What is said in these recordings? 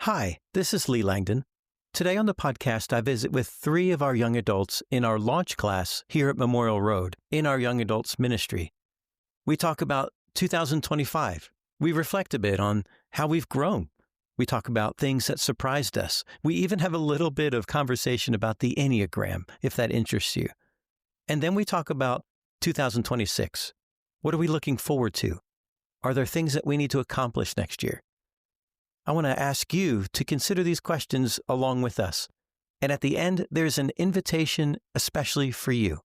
Hi, this is Lee Langdon. Today on the podcast, I visit with 3 of our young adults in our launch class here at Memorial Road in our young adults ministry. We talk about 2025. We reflect a bit on how we've grown. We talk about things that surprised us. We even have a little bit of conversation about the enneagram, if that interests you. And then we talk about 2026. What are we looking forward to? Are there things that we need to accomplish next year? I want to ask you to consider these questions along with us. And at the end, there's an invitation especially for you.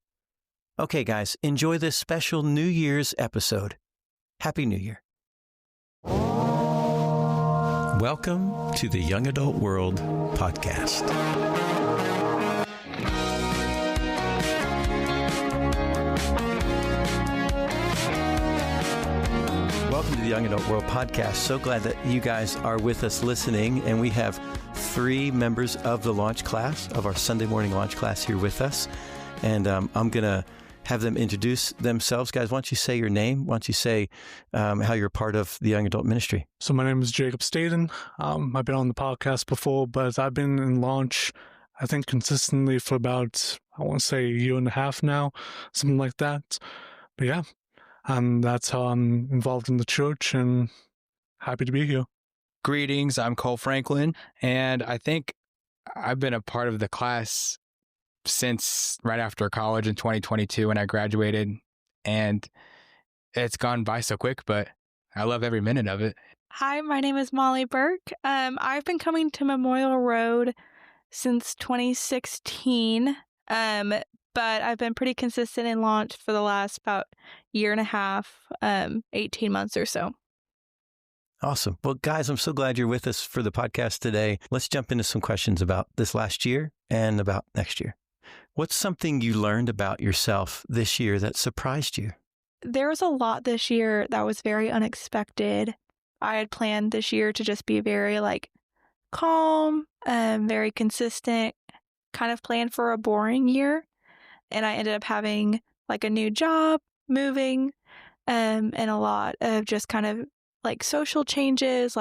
Okay, guys, enjoy this special New Year's episode. Happy New Year. Welcome to the Young Adult World podcast. Welcome to the Young Adult World podcast. So glad that you guys are with us listening. And we have 3 members of the launch class, of our Sunday morning launch class here with us. And I'm going to have them introduce themselves. Guys, why don't you say your name? Why don't you say how you're part of the Young Adult Ministry? So my name is Jacob Staton. I've been on the podcast before, but I've been in launch, I think, consistently for about, I want to say a year and a half now, something like that. But yeah, that's how I'm involved in the church and happy to be here. Greetings, I'm Cole Franklin, and I think I've been a part of the class since right after college in 2022 when I graduated, and it's gone by so quick, but I love every minute of it. Hi, my name is Molly Burke. I've been coming to Memorial Road since 2016, but I've been pretty consistent in launch for the last about year and a half, 18 months or so. Awesome. Well, guys, I'm so glad you're with us for the podcast today. Let's jump into some questions about this last year and about next year. What's something you learned about yourself this year that surprised you? There was a lot this year that was very unexpected. I had planned this year to just be very calm, very consistent, kind of planned for a boring year. And I ended up having a new job, moving, and a lot of just kind of social changes,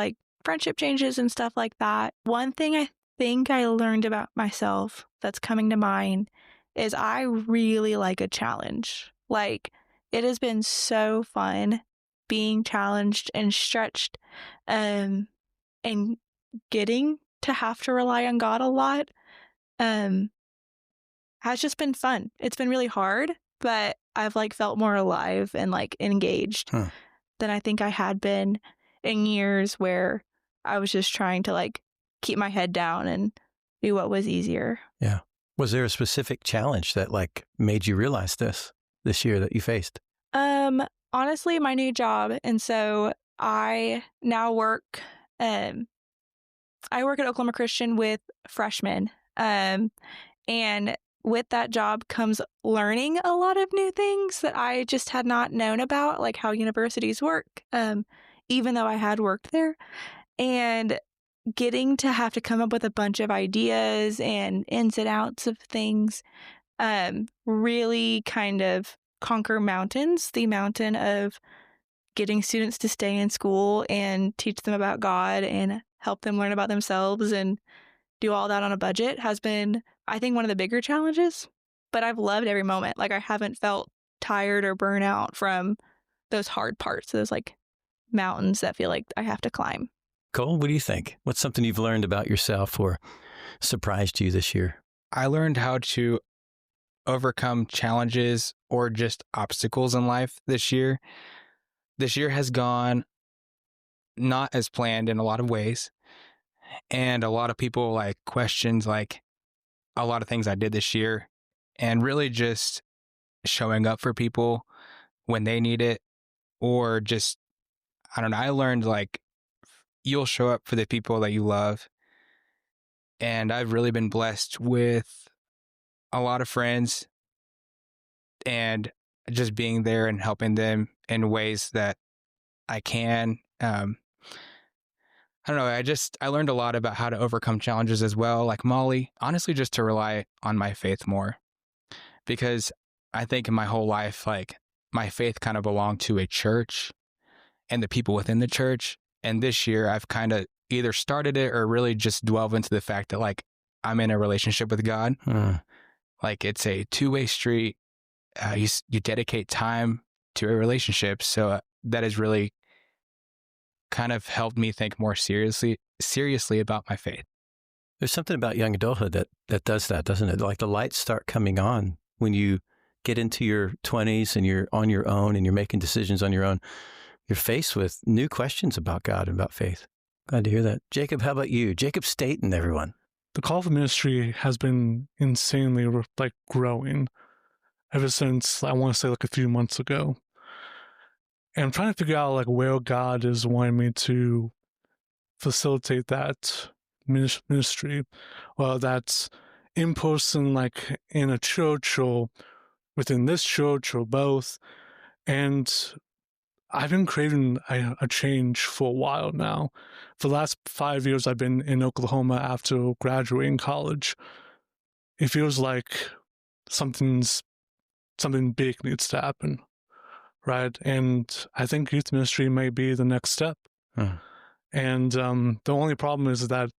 friendship changes and stuff like that. One thing I think I learned about myself that's coming to mind is I really like a challenge. It has been so fun being challenged and stretched, and getting to have to rely on God a lot has just been fun. It's been really hard, but I've felt more alive and engaged than I think I had been in years where I was just trying to keep my head down and do what was easier. Yeah. Was there a specific challenge that made you realize this year that you faced? Honestly, my new job. And so I now work, I work at Oklahoma Christian with freshmen. And with that job comes learning a lot of new things that I just had not known about, like how universities work, even though I had worked there. And getting to have to come up with a bunch of ideas and ins and outs of things, really kind of conquer mountains, the mountain of getting students to stay in school and teach them about God and help them learn about themselves and do all that on a budget has been, I think, one of the bigger challenges. But I've loved every moment. I haven't felt tired or burnt out from those hard parts, those mountains that feel like I have to climb. Cole, what do you think? What's something you've learned about yourself or surprised you this year? I learned how to overcome challenges or just obstacles in life this year. This year has gone not as planned in a lot of ways. And a lot of people questions a lot of things I did this year, and really just showing up for people when they need it, or just, I don't know, I learned you'll show up for the people that you love. And I've really been blessed with a lot of friends and just being there and helping them in ways that I can. I don't know, I learned a lot about how to overcome challenges as well, like Molly, honestly, just to rely on my faith more. Because I think in my whole life, my faith kind of belonged to a church and the people within the church. And this year I've kind of either started it or really just delve into the fact that like I'm in a relationship with God. Like it's a two-way street. You dedicate time to a relationship. So that has really kind of helped me think more seriously about my faith. There's something about young adulthood that does that, doesn't it? Like the lights start coming on when you get into your 20s and you're on your own and you're making decisions on your own. You're faced with new questions about God and about faith. Glad to hear that. Jacob, how about you? Jacob Staton, everyone. The call for ministry has been insanely like growing ever since, I want to say, like a few months ago. And I'm trying to figure out like where God is wanting me to facilitate that ministry, well, that's in person, like in a church or within this church or both. And I've been craving a change for a while now. For the last 5 years, I've been in Oklahoma after graduating college. It feels like something big needs to happen, right? And I think youth ministry may be the next step. And the only problem is that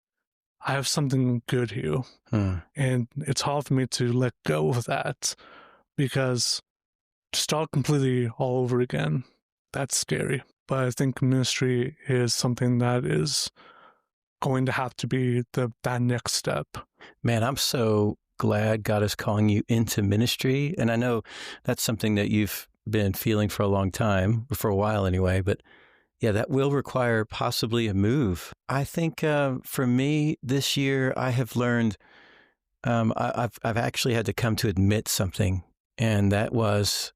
I have something good here. And it's hard for me to let go of that because to start completely all over again, that's scary. But I think ministry is something that is going to have to be that next step. Man, I'm so glad God is calling you into ministry. And I know that's something that you've been feeling for a long time, for a while anyway, but yeah, that will require possibly a move. I think for me this year, I have learned, I've actually had to come to admit something, and that was,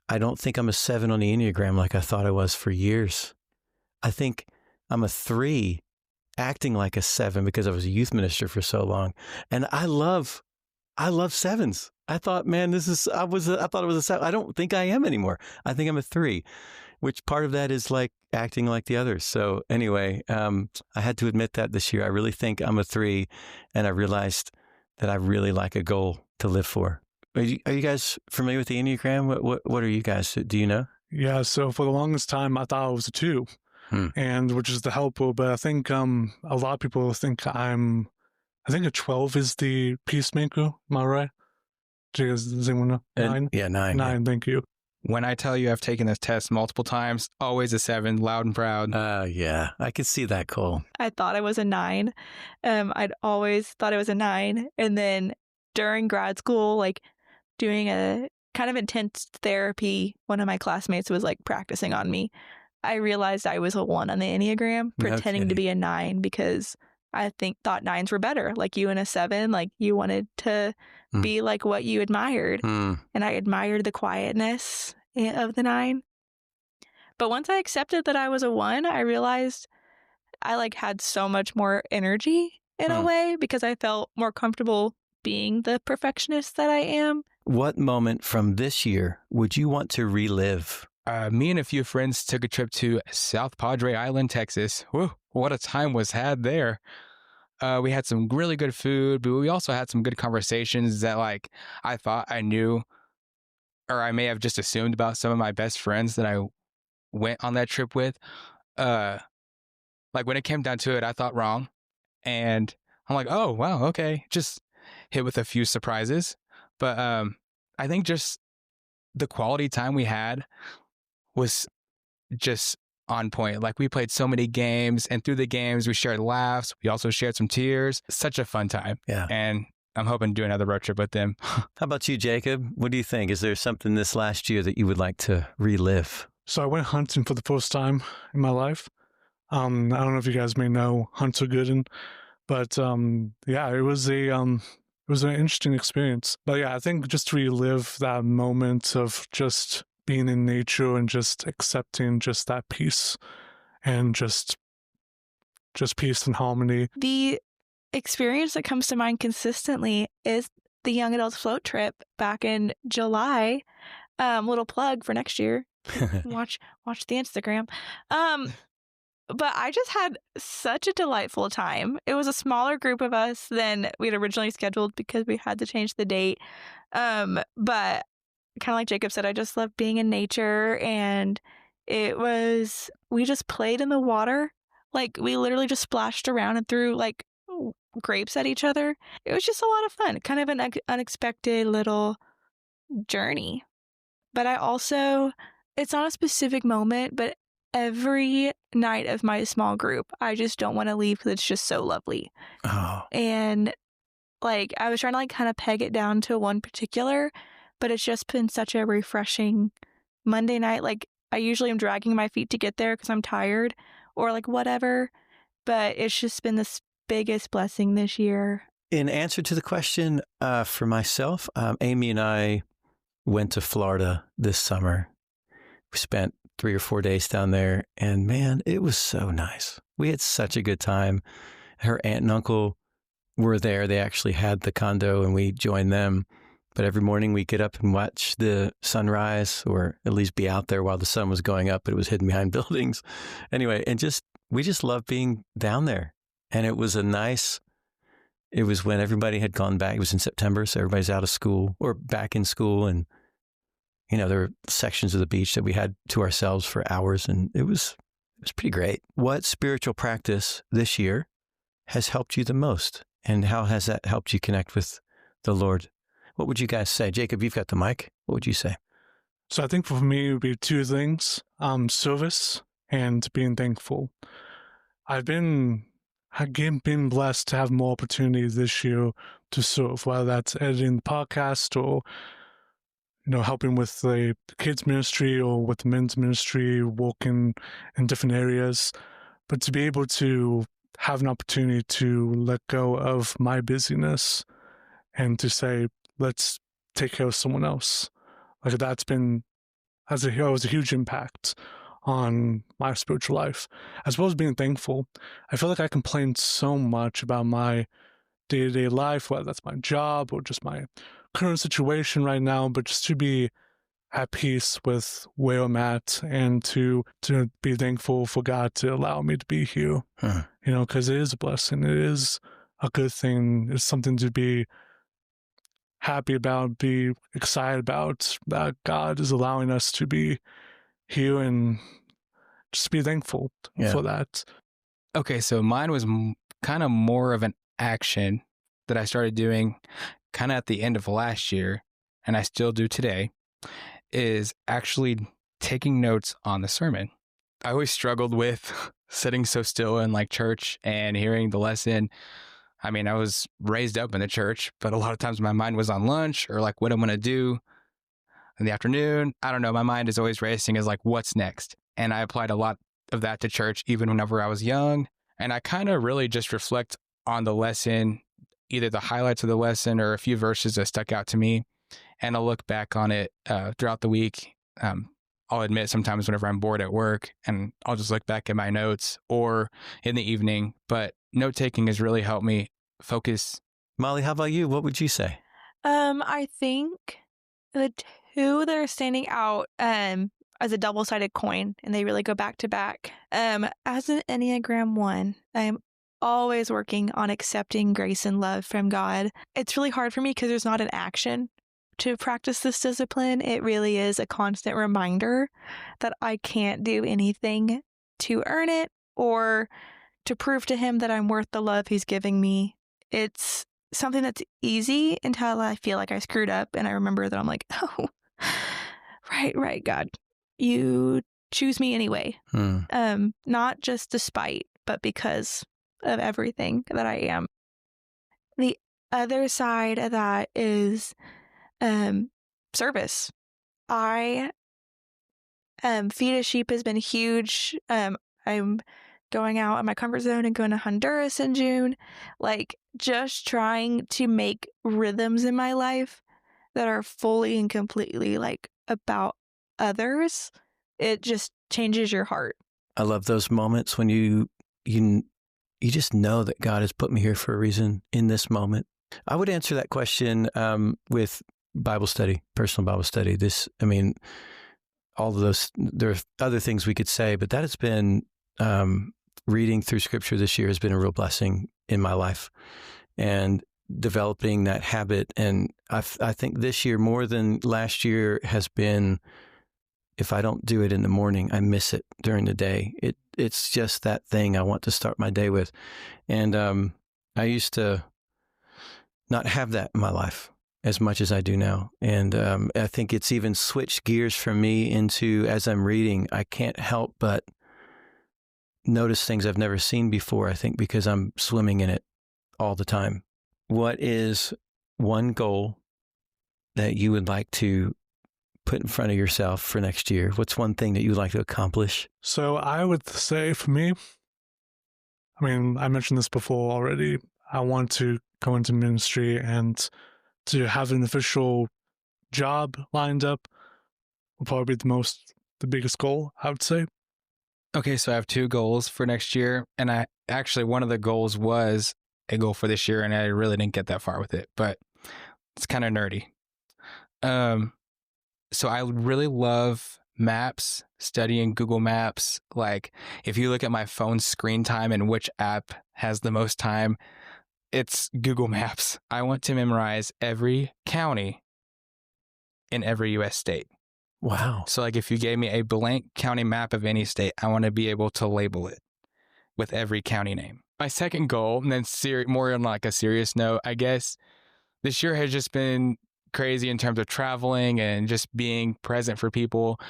I don't think I'm a 7 on the enneagram like I thought I was for years. I think I'm a 3 acting like a 7 because I was a youth minister for so long. And I love 7s. I thought, man, I thought it was a 7. I don't think I am anymore. I think I'm a 3, which part of that is like acting like the others. So anyway, I had to admit that this year. I really think I'm a 3, and I realized that I really like a goal to live for. Are you guys familiar with the Enneagram? What are you guys? Do you know? Yeah, so for the longest time, I thought I was a 2, and which is the helper. But I think a lot of people think I think a 12 is the peacemaker. Am I right? Does anyone know? 9? Yeah, 9. 9, thank you. When I tell you I've taken this test multiple times, always a 7, loud and proud. Yeah, I could see that, Cole. I thought I was a 9. I'd always thought I was a 9. And then during grad school, like doing a kind of intense therapy, one of my classmates was like practicing on me. I realized I was a 1 on the Enneagram, pretending to be a 9 because I thought 9s were better. Like you and a 7, like you wanted to be like what you admired. And I admired the quietness of the 9. But once I accepted that I was a 1, I realized I like had so much more energy in a way because I felt more comfortable being the perfectionist that I am. What moment from this year would you want to relive? Me and a few friends took a trip to South Padre Island, Texas. Whew, what a time was had there. We had some really good food, but we also had some good conversations that like I thought I knew, or I may have just assumed about some of my best friends that I went on that trip with. Like when it came down to it, I thought wrong. And I'm like, oh, wow, okay. Just hit with a few surprises. But I think just the quality time we had was just on point. Like we played so many games, and through the games we shared laughs. We also shared some tears. Such a fun time. Yeah. And I'm hoping to do another road trip with them. How about you, Jacob? What do you think? Is there something this last year that you would like to relive? So I went hunting for the first time in my life. I don't know if you guys may know Hunter Gooden, but yeah, it was an interesting experience. But yeah, I think just to relive that moment of just being in nature and just accepting just that peace and just peace and harmony. The experience that comes to mind consistently is the young adults float trip back in July. Little plug for next year. Watch the Instagram. But I just had such a delightful time. It was a smaller group of us than we had originally scheduled because we had to change the date. But kind of like Jacob said, I just love being in nature, and we just played in the water Like, we literally just splashed around and threw like grapes at each other. It was just a lot of fun, kind of an unexpected little journey. But I also, it's not a specific moment, but every night of my small group, I just don't want to leave because it's just so lovely. Oh, And like, I was trying to like kind of peg it down to one particular, but it's just been such a refreshing Monday night. Like, I usually am dragging my feet to get there because I'm tired or like whatever, but it's just been this biggest blessing this year. in answer to the question, for myself, Amy and I went to Florida this summer. We spent 3 or 4 days down there, and man, it was so nice. We had such a good time. Her aunt and uncle were there. They actually had the condo, and we joined them. But every morning we get up and watch the sunrise, or at least be out there while the sun was going up, but it was hidden behind buildings. Anyway, and we just loved being down there. And it was it was when everybody had gone back. It was in September, so everybody's out of school or back in school. And, there were sections of the beach that we had to ourselves for hours. And it was pretty great. What spiritual practice this year has helped you the most? And how has that helped you connect with the Lord? What would you guys say? Jacob, you've got the mic. What would you say? So I think for me, it would be two things, service and being thankful. I've been blessed to have more opportunities this year to serve, whether that's editing the podcast or, helping with the kids ministry or with the men's ministry, working in different areas. But to be able to have an opportunity to let go of my busyness and to say, let's take care of someone else. Like that's was a huge impact on my spiritual life, as well as being thankful. I feel like I complain so much about my day-to-day life, whether that's my job or just my current situation right now, but just to be at peace with where I'm at and to be thankful for God to allow me to be here, because it is a blessing. It is a good thing. It's something to be happy about, be excited about, that God is allowing us to be here, and just be thankful for that. Okay, so mine was kind of more of an action that I started doing kind of at the end of last year, and I still do today, is actually taking notes on the sermon. I always struggled with sitting so still in like church and hearing the lesson. I mean, I was raised up in the church, but a lot of times my mind was on lunch or like what I'm going to do in the afternoon. I don't know. My mind is always racing as like, what's next? And I applied a lot of that to church, even whenever I was young. And I kind of really just reflect on the lesson, either the highlights of the lesson or a few verses that stuck out to me. And I'll look back on it throughout the week. I'll admit sometimes whenever I'm bored at work, and I'll just look back at my notes or in the evening. But note taking has really helped me focus. Molly, how about you? What would you say? I think the two that are standing out as a double-sided coin, and they really go back to back. As an Enneagram 1, I am always working on accepting grace and love from God. It's really hard for me because there's not an action to practice this discipline. It really is a constant reminder that I can't do anything to earn it or to prove to him that I'm worth the love he's giving me. It's something that's easy until I feel like I screwed up and I remember that I'm like, oh, right, God. You choose me anyway. Not just despite, but because of everything that I am. The other side of that is service. I Feed a Sheep has been huge. I'm going out of my comfort zone and going to Honduras in June. Like, just trying to make rhythms in my life that are fully and completely like about others. It just changes your heart. I love those moments when you just know that God has put me here for a reason in this moment. I would answer that question with Bible study, personal Bible study. All of those, there are other things we could say, but that has been, reading through scripture this year has been a real blessing in my life and developing that habit. And I think this year more than last year has been if I don't do it in the morning, I miss it during the day. It's just that thing I want to start my day with. And I used to not have that in my life as much as I do now. And I think it's even switched gears for me into, as I'm reading, I can't help but notice things I've never seen before, I think, because I'm swimming in it all the time. What is one goal that you would like to put in front of yourself for next year? What's one thing that you'd like to accomplish? So I would say for me, I mean, I mentioned this before already. I want to go into ministry, and to have an official job lined up will probably be the biggest goal, I would say. Okay, so I have 2 goals for next year. And one of the goals was a goal for this year, and I really didn't get that far with it, but it's kind of nerdy. So I really love maps, studying Google Maps. Like, if you look at my phone screen time and which app has the most time, it's Google Maps. I want to memorize every county in every U.S. state. Wow. So, like, if you gave me a blank county map of any state, I want to be able to label it with every county name. My second goal, and then more on like a serious note, I guess this year has just been crazy in terms of traveling and just being present for people.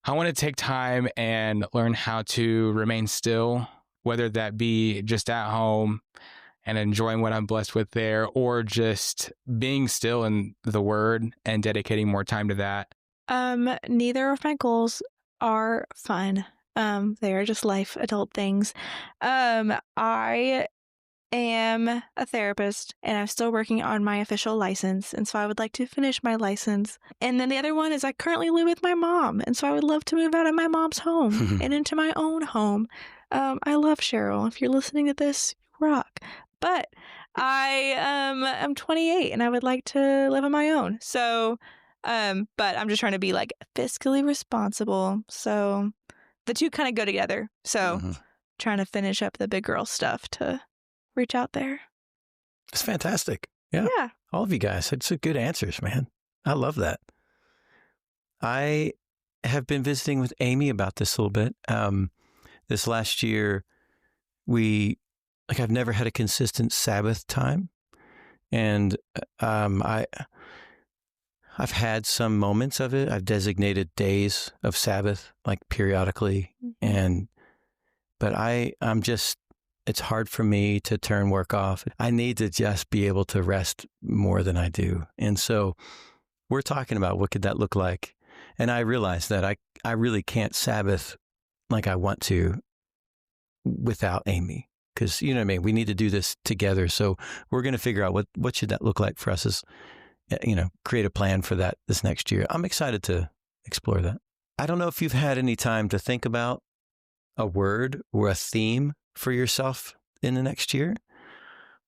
I want to take time and learn how to remain still, whether that be just at home and enjoying what I'm blessed with there, or just being still in the Word and dedicating more time to that. Neither of my goals are fun. They are just life adult things. I am a therapist, and I'm still working on my official license, and so I would like to finish my license. And then the other one is I currently live with my mom, and so I would love to move out of my mom's home and into my own home. I love Cheryl. If you're listening to this, you rock. But I am 28, and I would like to live on my own. So, but I'm just trying to be like fiscally responsible. So the two kind of go together. So trying to finish up the big girl stuff to reach out there. It's fantastic. Yeah. All of you guys. It's good answers, man. I love that. I have been visiting with Amy about this a little bit. This last year, I've never had a consistent Sabbath time. And I've had some moments of it. I've designated days of Sabbath, like periodically. But I'm just, it's hard for me to turn work off. I need to just be able to rest more than I do. And so we're talking about what could that look like. And I realize that I really can't Sabbath like I want to without Amy. Because, you know what I mean? We need to do this together. So we're going to figure out what should that look like for us as, create a plan for that this next year. I'm excited to explore that. I don't know if you've had any time to think about a word or a theme for yourself in the next year.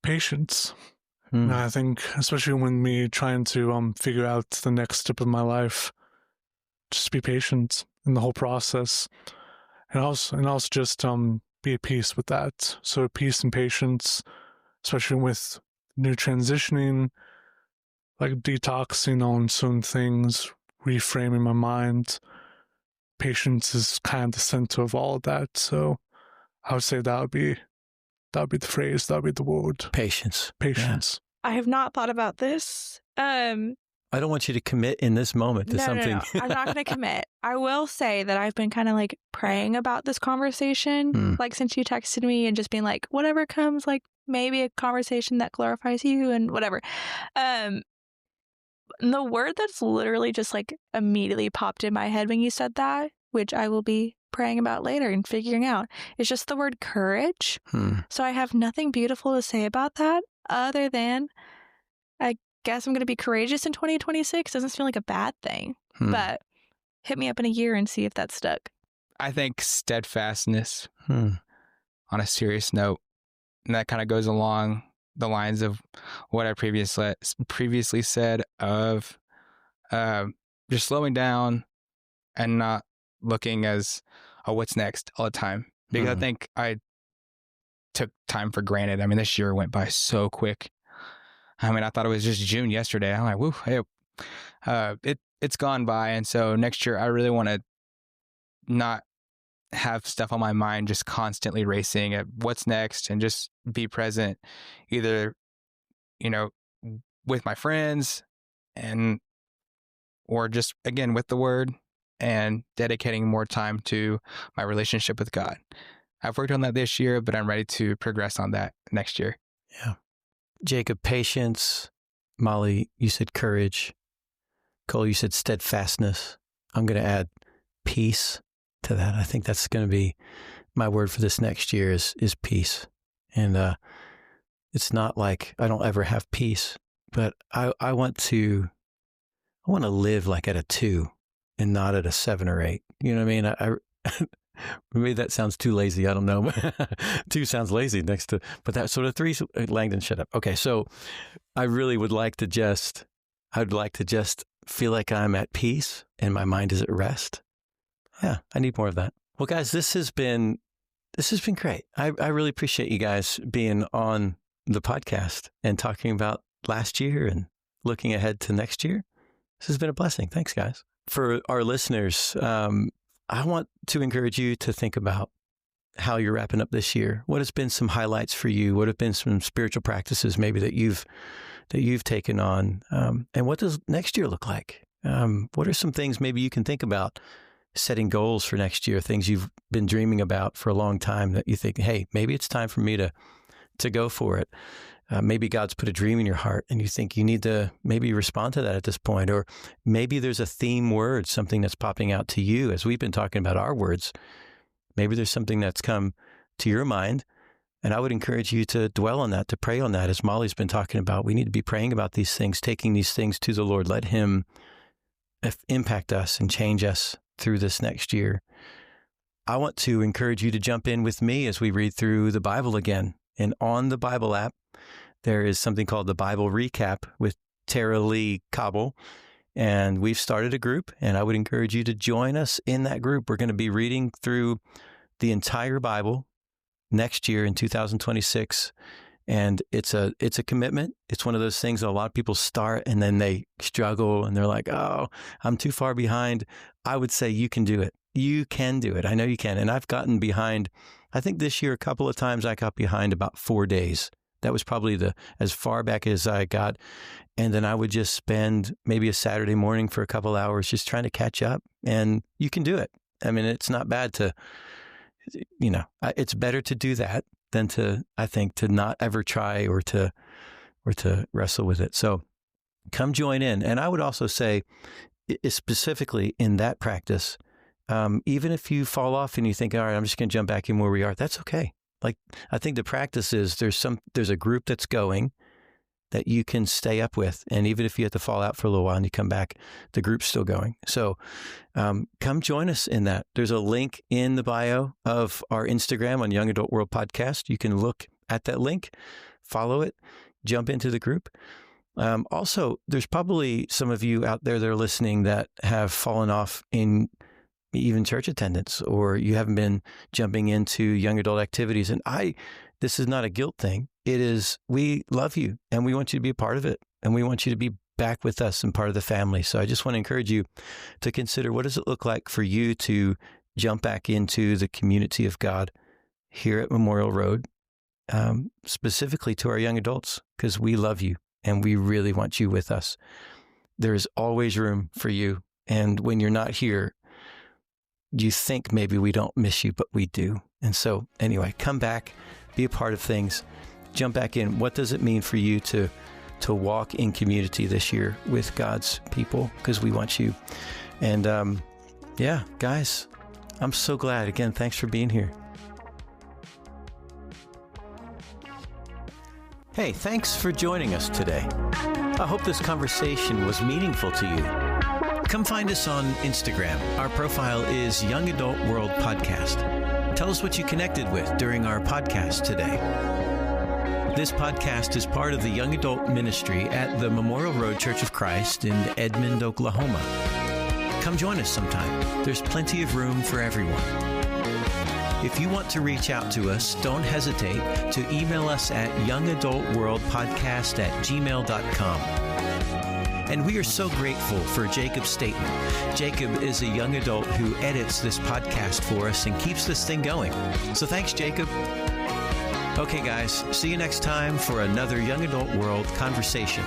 Patience. I think, especially when me trying to figure out the next step of my life, just be patient in the whole process, and also just be at peace with that. So peace and patience, especially with new transitioning, like detoxing on certain things, reframing my mind. Patience is kind of the center of all of that. So I would say that would be the phrase, that would be the word. Patience. Yeah. I have not thought about this. I don't want you to commit in this moment to something. No. I'm not going to commit. I will say that I've been kind of like praying about this conversation, like since you texted me, and just being like, whatever comes, like maybe a conversation that glorifies you and whatever. The word that's literally just like immediately popped in my head when you said that, which I will be praying about later and figuring out, is just the word courage. So I have nothing beautiful to say about that other than I guess I'm going to be courageous in 2026. Doesn't feel like a bad thing, but hit me up in a year and see if that's stuck. I think steadfastness on a serious note, and that kind of goes along the lines of what I previously said of just slowing down and not looking as, what's next all the time. Because I think I took time for granted. I mean, this year went by so quick. I mean, I thought it was just June yesterday. I'm like, woo, hey, it's gone by. And so next year, I really want to not have stuff on my mind just constantly racing at what's next, and just be present, either, with my friends or just, again, with the Word, and dedicating more time to my relationship with God. I've worked on that this year, but I'm ready to progress on that next year. Yeah. Jacob, patience. Molly, you said courage. Cole, you said steadfastness. I'm going to add peace to that. I think that's going to be my word for this next year is peace. And it's not like I don't ever have peace, but I want to live like at a 2 and not at a 7 or 8. You know what I mean? Maybe that sounds too lazy. I don't know. 2 sounds lazy next to, but that sort of 3, Langdon, shut up. Okay. So I really would like to just feel like I'm at peace and my mind is at rest. Yeah. I need more of that. Well, guys, this has been great. I really appreciate you guys being on the podcast and talking about last year and looking ahead to next year. This has been a blessing. Thanks, guys. For our listeners, I want to encourage you to think about how you're wrapping up this year. What has been some highlights for you? What have been some spiritual practices maybe that you've taken on? And what does next year look like? What are some things maybe you can think about setting goals for next year, things you've been dreaming about for a long time that you think, hey, maybe it's time for me to go for it. Maybe God's put a dream in your heart and you think you need to maybe respond to that at this point. Or maybe there's a theme word, something that's popping out to you as we've been talking about our words. Maybe there's something that's come to your mind. And I would encourage you to dwell on that, to pray on that. As Molly's been talking about, we need to be praying about these things, taking these things to the Lord. Let Him impact us and change us through this next year. I want to encourage you to jump in with me as we read through the Bible again. And on the Bible app, there is something called the Bible Recap with Tara Lee Cobble. And we've started a group, and I would encourage you to join us in that group. We're going to be reading through the entire Bible next year in 2026. And it's a commitment. It's one of those things that a lot of people start and then they struggle and they're like, oh, I'm too far behind. I would say you can do it. You can do it. I know you can. And I've gotten behind. I think this year, a couple of times I got behind about 4 days. That was probably as far back as I got. And then I would just spend maybe a Saturday morning for a couple hours just trying to catch up. And you can do it. I mean, it's not bad to, it's better to do that than to not ever try or to wrestle with it. So come join in. And I would also say, specifically in that practice, even if you fall off and you think, all right, I'm just going to jump back in where we are, that's okay. Like, I think the practice is there's a group that's going that you can stay up with. And even if you have to fall out for a little while and you come back, the group's still going. So come join us in that. There's a link in the bio of our Instagram on Young Adult World Podcast. You can look at that link, follow it, jump into the group. Also, there's probably some of you out there that are listening that have fallen off in even church attendance, or you haven't been jumping into young adult activities. And this is not a guilt thing. It is, we love you and we want you to be a part of it. And we want you to be back with us and part of the family. So I just want to encourage you to consider, what does it look like for you to jump back into the community of God here at Memorial Road, specifically to our young adults, because we love you and we really want you with us. There's always room for you. And when you're not here, you think maybe we don't miss you, but we do. And so anyway, come back, be a part of things, jump back in. What does it mean for you to walk in community this year with God's people? Because we want you. And guys, I'm so glad. Again, thanks for being here. Hey, thanks for joining us today. I hope this conversation was meaningful to you. Come find us on Instagram. Our profile is Young Adult World Podcast. Tell us what you connected with during our podcast today. This podcast is part of the Young Adult Ministry at the Memorial Road Church of Christ in Edmond, Oklahoma. Come join us sometime. There's plenty of room for everyone. If you want to reach out to us, don't hesitate to email us at youngadultworldpodcast@gmail.com. And we are so grateful for Jacob Staton. Jacob is a young adult who edits this podcast for us and keeps this thing going. So thanks, Jacob. Okay, guys, see you next time for another Young Adult World conversation.